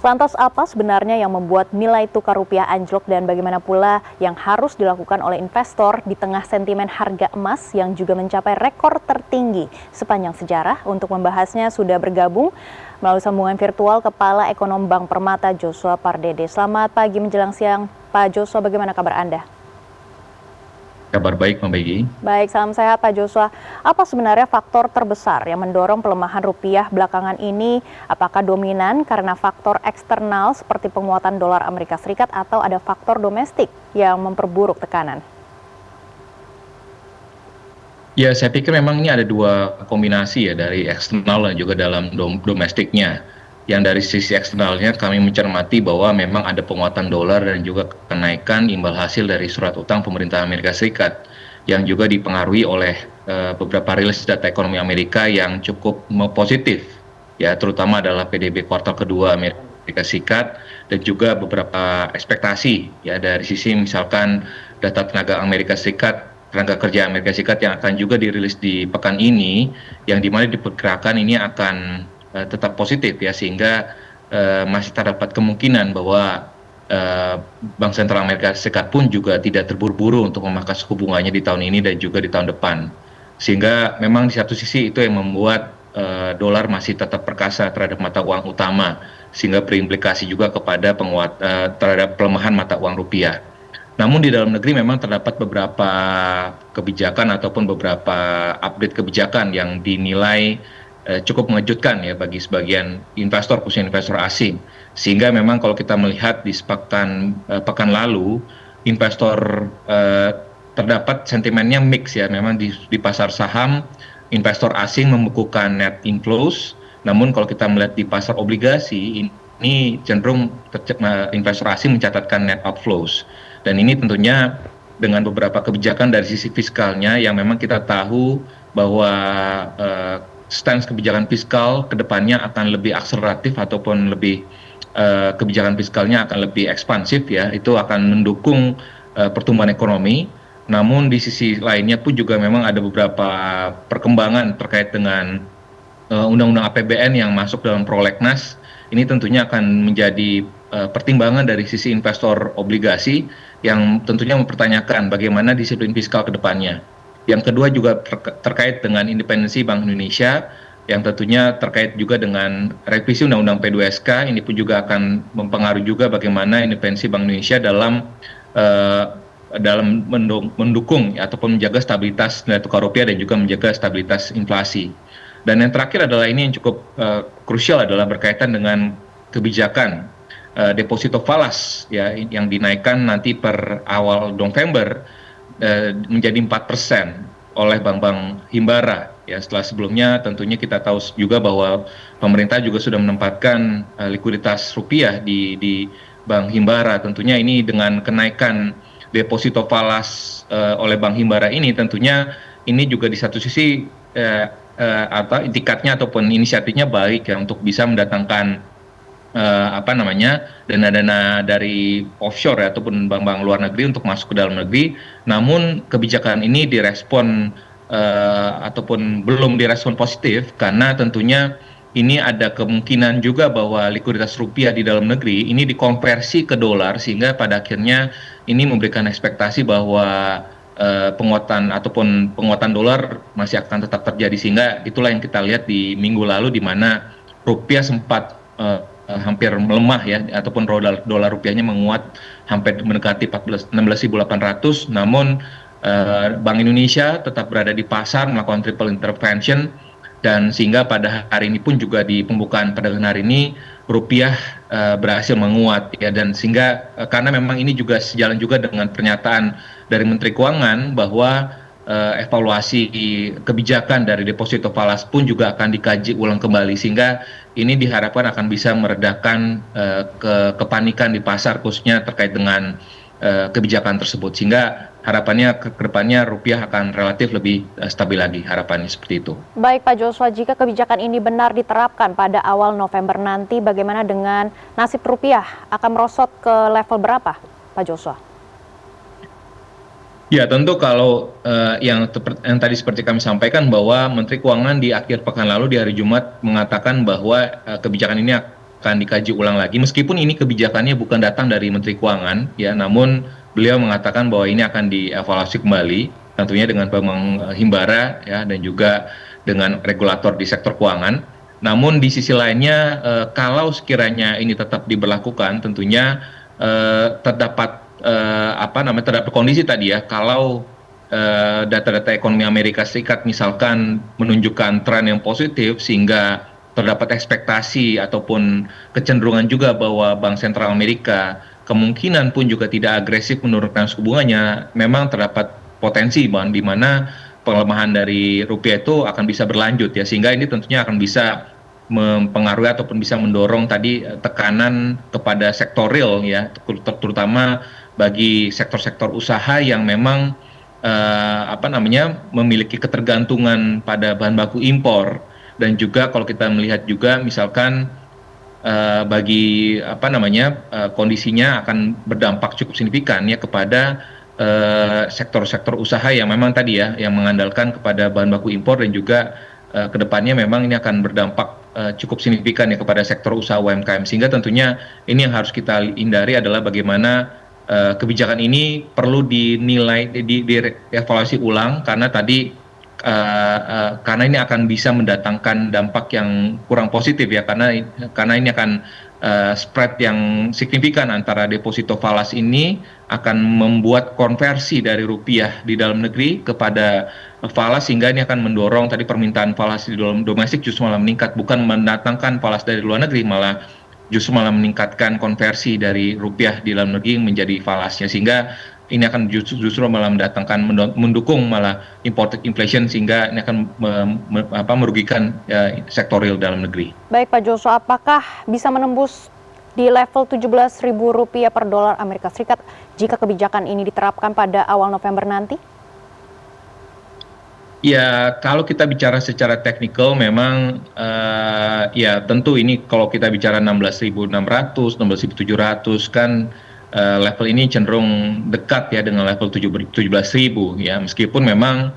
Lantas apa sebenarnya yang membuat nilai tukar rupiah anjlok dan bagaimana pula yang harus dilakukan oleh investor di tengah sentimen harga emas yang juga mencapai rekor tertinggi sepanjang sejarah? Untuk membahasnya sudah bergabung melalui sambungan virtual Kepala Ekonom Bank Permata Joshua Pardede. Selamat pagi menjelang siang Pak Joshua, bagaimana kabar Anda? Kabar baik, Mbak Maggie. Baik, salam sehat Pak Joshua. Apa sebenarnya faktor terbesar yang mendorong pelemahan rupiah belakangan ini? Apakah dominan karena faktor eksternal seperti penguatan dolar Amerika Serikat atau ada faktor domestik yang memperburuk tekanan? Ya, saya pikir memang ini ada dua kombinasi ya, dari eksternal dan juga dalam domestiknya. Yang dari sisi eksternalnya kami mencermati bahwa memang ada penguatan dolar dan juga kenaikan imbal hasil dari surat utang pemerintah Amerika Serikat yang juga dipengaruhi oleh beberapa rilis data ekonomi Amerika yang cukup positif, ya, terutama adalah PDB kuartal kedua Amerika Serikat dan juga beberapa ekspektasi ya dari sisi misalkan data tenaga kerja Amerika Serikat yang akan juga dirilis di pekan ini, yang dimana diperkirakan ini akan tetap positif ya, sehingga masih terdapat kemungkinan bahwa Bank Sentral Amerika Serikat pun juga tidak terburu-buru untuk memangkas suku bunganya di tahun ini dan juga di tahun depan. Sehingga memang di satu sisi itu yang membuat dolar masih tetap perkasa terhadap mata uang utama, sehingga berimplikasi juga kepada terhadap pelemahan mata uang rupiah. Namun di dalam negeri memang terdapat beberapa kebijakan ataupun beberapa update kebijakan yang dinilai cukup mengejutkan ya bagi sebagian investor, khususnya investor asing. Sehingga memang kalau kita melihat di pekan lalu, investor terdapat sentimennya mix ya. Memang di pasar saham, investor asing membukukan net inflows. Namun kalau kita melihat di pasar obligasi, ini cenderung investor asing mencatatkan net outflows. Dan ini tentunya dengan beberapa kebijakan dari sisi fiskalnya yang memang kita tahu bahwa stance kebijakan fiskal ke depannya akan lebih akseleratif ataupun lebih kebijakan fiskalnya akan lebih ekspansif ya, itu akan mendukung pertumbuhan ekonomi. Namun di sisi lainnya pun juga memang ada beberapa perkembangan terkait dengan undang-undang APBN yang masuk dalam prolegnas. Ini tentunya akan menjadi pertimbangan dari sisi investor obligasi yang tentunya mempertanyakan bagaimana disiplin fiskal ke depannya. Yang kedua juga terkait dengan independensi Bank Indonesia, yang tentunya terkait juga dengan revisi Undang-Undang P2SK. Ini pun juga akan mempengaruhi juga bagaimana independensi Bank Indonesia dalam mendukung ataupun menjaga stabilitas nilai tukar rupiah dan juga menjaga stabilitas inflasi. Dan yang terakhir adalah ini yang cukup krusial adalah berkaitan dengan kebijakan deposito falas ya, yang dinaikkan nanti per awal November menjadi 4% oleh bank-bank himbara ya, setelah sebelumnya tentunya kita tahu juga bahwa pemerintah juga sudah menempatkan likuiditas rupiah di bank himbara. Tentunya ini dengan kenaikan deposito falas oleh bank himbara ini, tentunya ini juga di satu sisi indikatnya ataupun inisiatifnya baik ya untuk bisa mendatangkan dana-dana dari offshore ya, ataupun bank-bank luar negeri untuk masuk ke dalam negeri. Namun kebijakan ini direspon ataupun belum direspon positif karena tentunya ini ada kemungkinan juga bahwa likuiditas rupiah di dalam negeri ini dikonversi ke dolar, sehingga pada akhirnya ini memberikan ekspektasi bahwa penguatan dolar masih akan tetap terjadi, sehingga itulah yang kita lihat di minggu lalu di mana rupiah sempat hampir melemah ya, ataupun dolar rupiahnya menguat hampir mendekati 16.800. Namun Bank Indonesia tetap berada di pasar melakukan triple intervention, dan sehingga pada hari ini pun juga di pembukaan perdagangan hari ini rupiah berhasil menguat ya, dan sehingga karena memang ini juga sejalan juga dengan pernyataan dari Menteri Keuangan bahwa evaluasi kebijakan dari deposito falas pun juga akan dikaji ulang kembali, sehingga ini diharapkan akan bisa meredakan kepanikan di pasar khususnya terkait dengan kebijakan tersebut, sehingga harapannya ke depannya rupiah akan relatif lebih stabil lagi, harapannya seperti itu. Baik Pak Joshua, jika kebijakan ini benar diterapkan pada awal November nanti, bagaimana dengan nasib rupiah? Akan merosot ke level berapa Pak Joshua? Ya, tentu kalau yang tadi seperti kami sampaikan bahwa Menteri Keuangan di akhir pekan lalu di hari Jumat mengatakan bahwa kebijakan ini akan dikaji ulang lagi meskipun ini kebijakannya bukan datang dari Menteri Keuangan ya, namun beliau mengatakan bahwa ini akan dievaluasi kembali tentunya dengan Bambang Himbara ya dan juga dengan regulator di sektor keuangan. Namun di sisi lainnya kalau sekiranya ini tetap diberlakukan tentunya terdapat terdapat kondisi tadi ya, kalau data-data ekonomi Amerika Serikat misalkan menunjukkan tren yang positif sehingga terdapat ekspektasi ataupun kecenderungan juga bahwa Bank Sentral Amerika kemungkinan pun juga tidak agresif menurunkan suku bunganya, memang terdapat potensi di mana pelemahan dari rupiah itu akan bisa berlanjut ya, sehingga ini tentunya akan bisa mempengaruhi ataupun bisa mendorong tadi tekanan kepada sektor real ya, terutama bagi sektor-sektor usaha yang memang memiliki ketergantungan pada bahan baku impor. Dan juga kalau kita melihat juga misalkan bagi kondisinya akan berdampak cukup signifikan ya kepada sektor-sektor usaha yang memang tadi ya yang mengandalkan kepada bahan baku impor, dan juga kedepannya memang ini akan berdampak cukup signifikan ya kepada sektor usaha UMKM, sehingga tentunya ini yang harus kita hindari adalah bagaimana kebijakan ini perlu dinilai dievaluasi ulang karena tadi karena ini akan bisa mendatangkan dampak yang kurang positif ya, karena ini akan spread yang signifikan antara deposito falas ini akan membuat konversi dari rupiah di dalam negeri kepada falas, sehingga ini akan mendorong tadi permintaan falas di dalam domestik justru malah meningkat, bukan mendatangkan falas dari luar negeri, justru malah meningkatkan konversi dari rupiah di dalam negeri menjadi falasnya, sehingga ini akan justru malah mendatangkan mendukung malah imported inflation, sehingga ini akan merugikan sektor real dalam negeri. Baik Pak Joshua, apakah bisa menembus di level Rp17.000 per dolar Amerika Serikat jika kebijakan ini diterapkan pada awal November nanti? Ya, kalau kita bicara secara teknikal memang ya tentu ini kalau kita bicara 16.600, 16.700 kan level ini cenderung dekat ya dengan level 17.000 ya, meskipun memang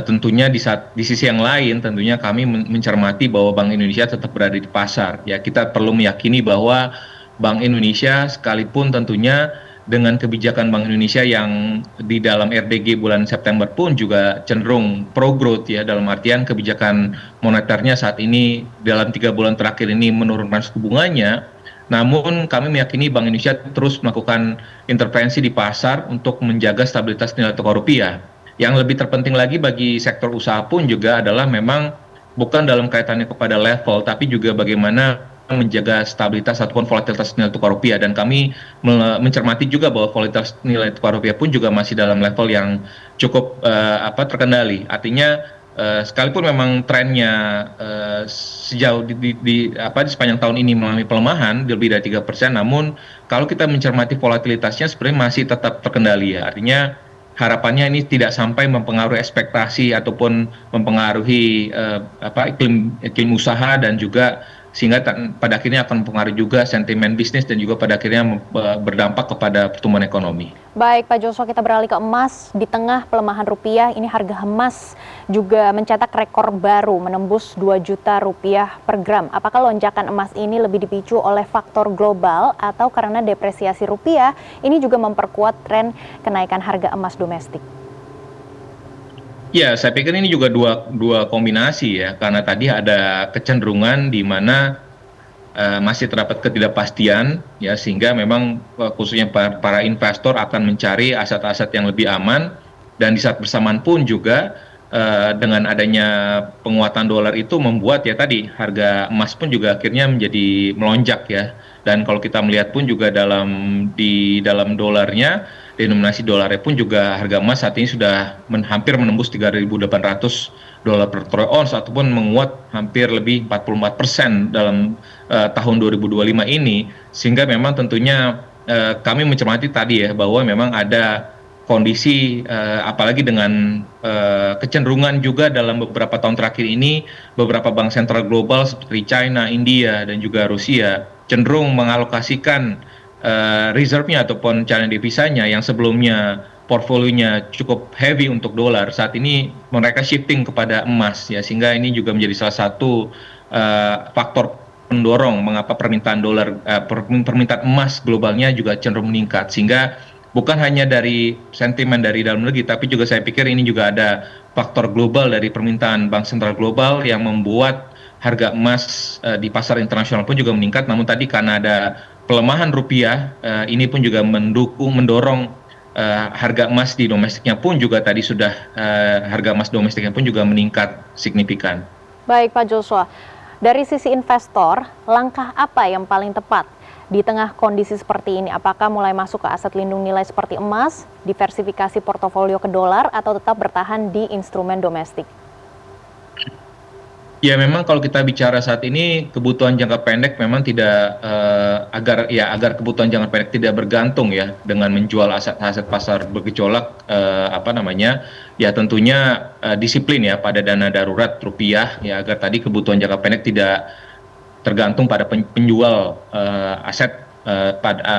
tentunya di sisi yang lain tentunya kami mencermati bahwa Bank Indonesia tetap berada di pasar ya. Kita perlu meyakini bahwa Bank Indonesia sekalipun tentunya dengan kebijakan Bank Indonesia yang di dalam RDG bulan September pun juga cenderung pro growth ya, dalam artian kebijakan moneternya saat ini dalam 3 bulan terakhir ini menurunkan suku bunganya. Namun kami meyakini Bank Indonesia terus melakukan intervensi di pasar untuk menjaga stabilitas nilai tukar rupiah. Yang lebih terpenting lagi bagi sektor usaha pun juga adalah memang bukan dalam kaitannya kepada level, tapi juga bagaimana menjaga stabilitas ataupun volatilitas nilai tukar rupiah. Dan kami mencermati juga bahwa volatilitas nilai tukar rupiah pun juga masih dalam level yang cukup terkendali. Artinya sekalipun memang trennya sejauh di sepanjang tahun ini mengalami pelemahan lebih dari 3%, namun kalau kita mencermati volatilitasnya sebenarnya masih tetap terkendali ya. Artinya harapannya ini tidak sampai mempengaruhi ekspektasi ataupun mempengaruhi iklim usaha, dan juga sehingga pada akhirnya akan mempengaruhi juga sentimen bisnis dan juga pada akhirnya berdampak kepada pertumbuhan ekonomi. Baik Pak Joshua, kita beralih ke emas. Di tengah pelemahan rupiah, ini harga emas juga mencetak rekor baru menembus 2 juta rupiah per gram. Apakah lonjakan emas ini lebih dipicu oleh faktor global atau karena depresiasi rupiah ini juga memperkuat tren kenaikan harga emas domestik? Ya, saya pikir ini juga dua kombinasi ya, karena tadi ada kecenderungan di mana masih terdapat ketidakpastian ya, sehingga memang khususnya para investor akan mencari aset-aset yang lebih aman, dan di saat bersamaan pun juga dengan adanya penguatan dolar itu membuat ya tadi harga emas pun juga akhirnya menjadi melonjak ya. Dan kalau kita melihat pun juga di dalam dolarnya, denominasi dolarnya pun juga harga emas saat ini sudah hampir menembus 3.800 dolar per troy ounce, ataupun menguat hampir lebih 44% dalam tahun 2025 ini, sehingga memang tentunya kami mencermati tadi ya bahwa memang ada kondisi apalagi dengan kecenderungan juga dalam beberapa tahun terakhir ini beberapa bank sentral global seperti China, India, dan juga Rusia cenderung mengalokasikan reserve-nya ataupun cadangan devisanya yang sebelumnya portfolionya cukup heavy untuk dolar, saat ini mereka shifting kepada emas ya, sehingga ini juga menjadi salah satu faktor pendorong mengapa permintaan permintaan emas globalnya juga cenderung meningkat, sehingga bukan hanya dari sentimen dari dalam negeri, tapi juga saya pikir ini juga ada faktor global dari permintaan bank sentral global yang membuat harga emas di pasar internasional pun juga meningkat. Namun tadi karena ada pelemahan rupiah, ini pun juga mendorong harga emas di domestiknya pun juga tadi sudah harga emas domestiknya pun juga meningkat signifikan. Baik Pak Joshua, dari sisi investor, langkah apa yang paling tepat di tengah kondisi seperti ini? Apakah mulai masuk ke aset lindung nilai seperti emas, diversifikasi portofolio ke dolar, atau tetap bertahan di instrumen domestik? Ya memang kalau kita bicara saat ini kebutuhan jangka pendek memang tidak agar kebutuhan jangka pendek tidak bergantung ya dengan menjual aset-aset pasar bergejolak, ya tentunya disiplin ya pada dana darurat rupiah ya, agar tadi kebutuhan jangka pendek tidak tergantung pada penjual aset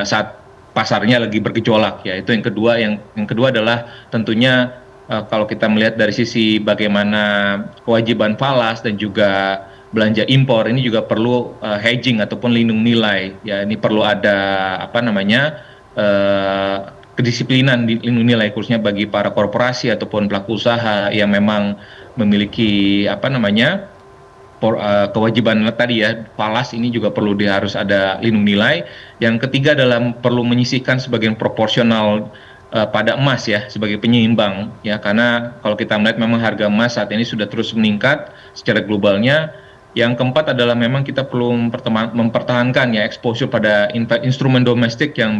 saat pasarnya lagi bergejolak ya. Itu yang kedua. Yang kedua adalah tentunya kalau kita melihat dari sisi bagaimana kewajiban falas dan juga belanja impor, ini juga perlu hedging ataupun lindung nilai ya. Ini perlu ada kedisiplinan di lindung nilai, khususnya bagi para korporasi ataupun pelaku usaha yang memang memiliki kewajiban tadi ya, falas. Ini juga perlu harus ada lindung nilai. Yang ketiga adalah perlu menyisihkan sebagian proporsional pada emas ya, sebagai penyeimbang ya, karena kalau kita melihat memang harga emas saat ini sudah terus meningkat secara globalnya. Yang keempat adalah memang kita perlu mempertahankan ya exposure pada instrumen domestik yang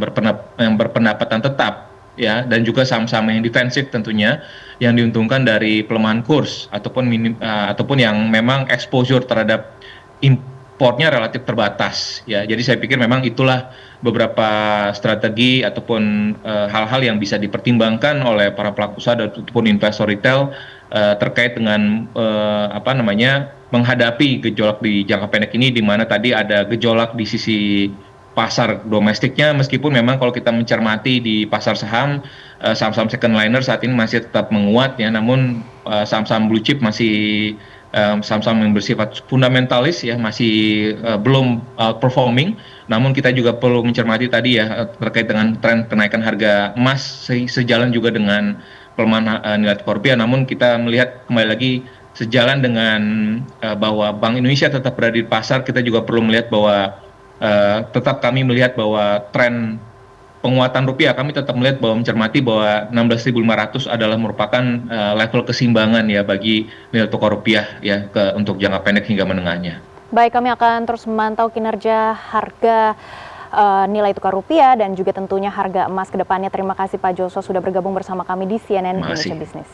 berpendapatan tetap ya, dan juga saham-saham yang defensif tentunya, yang diuntungkan dari pelemahan kurs ataupun yang memang exposure terhadap importnya relatif terbatas ya. Jadi saya pikir memang itulah beberapa strategi ataupun hal-hal yang bisa dipertimbangkan oleh para pelaku usaha ataupun investor retail terkait dengan menghadapi gejolak di jangka pendek ini, di mana tadi ada gejolak di sisi pasar domestiknya, meskipun memang kalau kita mencermati di pasar saham, saham-saham second liner saat ini masih tetap menguat ya, namun saham-saham blue chip masih saham-saham yang bersifat fundamentalis ya, masih belum outperforming. Namun kita juga perlu mencermati tadi ya terkait dengan tren kenaikan harga emas sejalan juga dengan pelemahan nilai tukar rupiah. Namun kita melihat kembali lagi sejalan dengan bahwa Bank Indonesia tetap berada di pasar, kita juga perlu melihat bahwa tetap kami melihat bahwa tren penguatan rupiah, kami tetap melihat bahwa mencermati bahwa 16.500 adalah merupakan level keseimbangan ya bagi nilai tukar rupiah ya untuk jangka pendek hingga menengahnya. Baik, kami akan terus memantau kinerja harga nilai tukar rupiah dan juga tentunya harga emas ke depannya. Terima kasih Pak Joshua sudah bergabung bersama kami di CNN Indonesia Business.